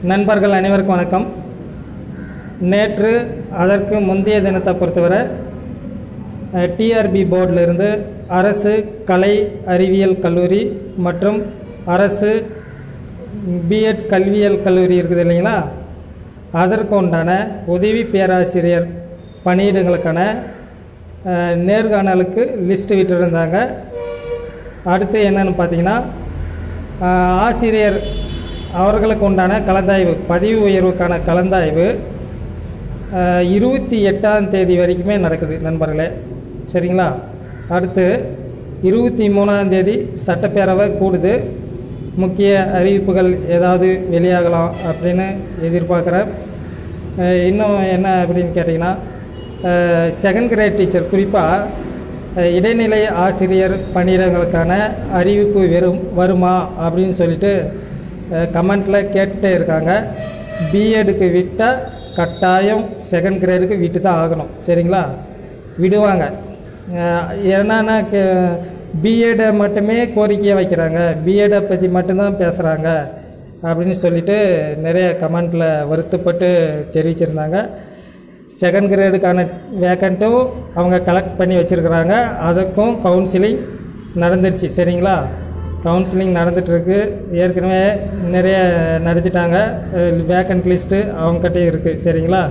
நண்பர்கள் அனைவருக்கும் வணக்கம். நேற்று அதற்கு முந்தைய தினத்தை பொறுத்தவரை டிஆர்பி போர்டிலிருந்து அரசு கலை அறிவியல் கல்லூரி மற்றும் அரசு பிஎட் கல்வியியல் கல்லூரி இருக்குது இல்லைங்களா, அதற்கு உண்டான உதவி பேராசிரியர் பணியிடங்களுக்கான நேர்காணலுக்கு லிஸ்ட்டு விட்டுருந்தாங்க. அடுத்து என்னென்னு பார்த்தீங்கன்னா, ஆசிரியர் அவர்களுக்கு உண்டான கலந்தாய்வு, பதிவு உயர்வுக்கான கலந்தாய்வு 28ஆம் தேதி வரைக்குமே நடக்குது நண்பர்களே, சரிங்களா. அடுத்து 23ஆம் தேதி சட்டப்பேரவை கூடுது. முக்கிய அறிவிப்புகள் ஏதாவது வெளியாகலாம் அப்படின்னு எதிர்பார்க்குறேன். இன்னும் என்ன அப்படின்னு கேட்டிங்கன்னா, செகண்ட் கிரேட் டீச்சர் குறிப்பாக இடைநிலை ஆசிரியர் பணியிடங்களுக்கான அறிவிப்பு வருமா அப்படின்னு சொல்லிட்டு கமெண்ட்டில் கேட்டுகிட்டே இருக்காங்க. பிஎடுக்கு விட்டால் கட்டாயம் செகண்ட் கிரேடுக்கு விட்டு தான் ஆகணும், சரிங்களா. விடுவாங்க. என்னன்னா பிஎடை மட்டுமே கோரிக்கையை வைக்கிறாங்க, பிஎடை பற்றி மட்டும்தான் பேசுகிறாங்க அப்படின்னு சொல்லிட்டு நிறைய கமெண்ட்டில் வருத்தப்பட்டு தெரிவிச்சிருந்தாங்க. செகண்ட் கிரேடுக்கான வேக்கண்ட்டும் அவங்க கலெக்ட் பண்ணி வச்சுருக்குறாங்க. அதுக்கும் கவுன்சிலிங் நடந்துருச்சு, சரிங்களா. கவுன்சிலிங் நடந்துகிட்ருக்கு. ஏற்கனவே நிறைய நடத்திட்டாங்க. வேக்கண்ட் லிஸ்ட்டு அவங்ககிட்ட இருக்குது, சரிங்களா.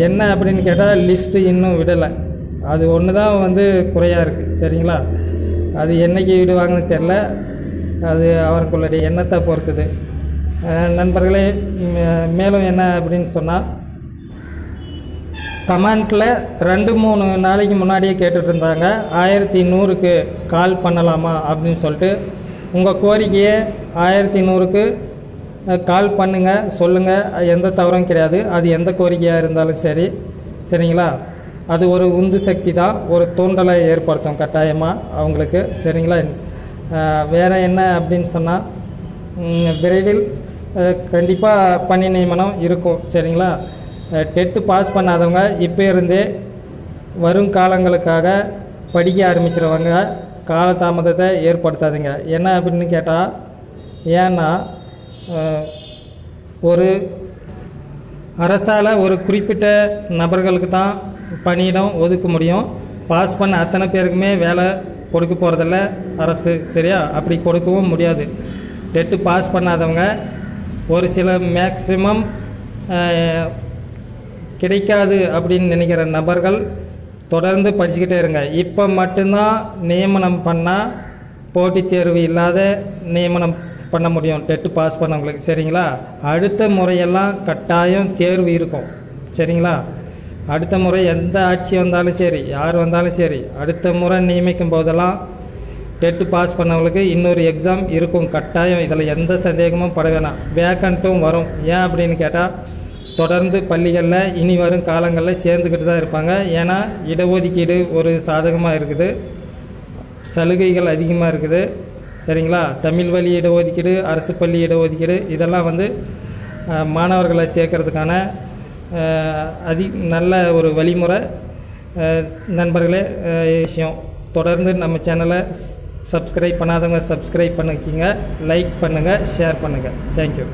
என்ன அப்படின்னு கேட்டால் லிஸ்ட்டு இன்னும் விடலை. அது ஒன்று தான் குறையாக இருக்குது, சரிங்களா. அது என்றைக்கு விடுவாங்கன்னு தெரில. அது அவர்களுடைய எண்ணத்தை பொறுத்தது. நண்பர்களே, மேலும் என்ன அப்படின்னு சொன்னால், கமெண்ட்டில் 2-3 நாளைக்கு முன்னாடியே கேட்டுட்டு இருந்தாங்க 1100க்கு கால் பண்ணலாமா அப்படின்னு சொல்லிட்டு. உங்கள் கோரிக்கையை 1100க்கு கால் பண்ணுங்கள், சொல்லுங்கள், எந்த தவறும் கிடையாது. அது எந்த கோரிக்கையாக இருந்தாலும் சரி, சரிங்களா. அது ஒரு உந்து சக்தி தான், ஒரு தூண்டலை ஏற்படுத்தும் கட்டாயமாக அவங்களுக்கு, சரிங்களா. வேறு என்ன அப்படின்னு சொன்னால், விரைவில் கண்டிப்பாக பணி நியமனம் இருக்கும், சரிங்களா. டெட்டு பாஸ் பண்ணாதவங்க இப்போ இருந்தே வரும் காலங்களுக்காக படிக்க ஆரம்பிச்சிருவாங்க. காலதாமதத்தை ஏற்படுத்தாதுங்க. என்ன அப்படின்னு கேட்டால், ஏன்னா ஒரு அரசால் ஒரு குறிப்பிட்ட நபர்களுக்கு தான் பணியிடம் ஒதுக்க முடியும். பாஸ் பண்ண அத்தனை பேருக்குமே வேலை கொடுக்க போகிறதில்ல அரசு, சரியா. அப்படி கொடுக்கவும் முடியாது. டெட்டு பாஸ் பண்ணாதவங்க ஒரு சில மேக்சிமம் கிடைக்காது அப்படின்னு நினைக்கிற நபர்கள் தொடர்ந்து படிச்சுக்கிட்டே இருங்க. இப்போ மட்டும்தான் நியமனம் பண்ணால் போட்டித் தேர்வு இல்லாத நியமனம் பண்ண முடியும் டெட்டு பாஸ் பண்ணவங்களுக்கு, சரிங்களா. அடுத்த முறையெல்லாம் கட்டாயம் தேர்வு இருக்கும், சரிங்களா. அடுத்த முறை எந்த ஆட்சி வந்தாலும் சரி, யார் வந்தாலும் சரி, அடுத்த முறை நியமிக்கும் போதெல்லாம் டெட்டு பாஸ் பண்ணவங்களுக்கு இன்னொரு எக்ஸாம் இருக்கும் கட்டாயம். இதில் எந்த சந்தேகமும் பட வேணாம். வேக்கண்ட்டும் வரும். ஏன் அப்படின்னு கேட்டால், தொடர்ந்து பள்ளிகளில் இனி வரும் காலங்களில் சேர்ந்துக்கிட்டு தான் இருப்பாங்க. ஏன்னா இடஒதுக்கீடு ஒரு சாதகமாக இருக்குது, சலுகைகள் அதிகமாக இருக்குது, சரிங்களா. தமிழ் வழி இடஒதுக்கீடு, அரசு பள்ளி இடஒதுக்கீடு, இதெல்லாம் மாணவர்களை சேர்க்கறதுக்கான நல்ல ஒரு வழிமுறை. நண்பர்களே, விஷயம் தொடர்ந்து நம்ம சேனலை சப்ஸ்கிரைப் பண்ணாதவங்க சப்ஸ்கிரைப் பண்ணிக்கிங்க, லைக் பண்ணுங்கள், ஷேர் பண்ணுங்கள். தேங்க்யூ.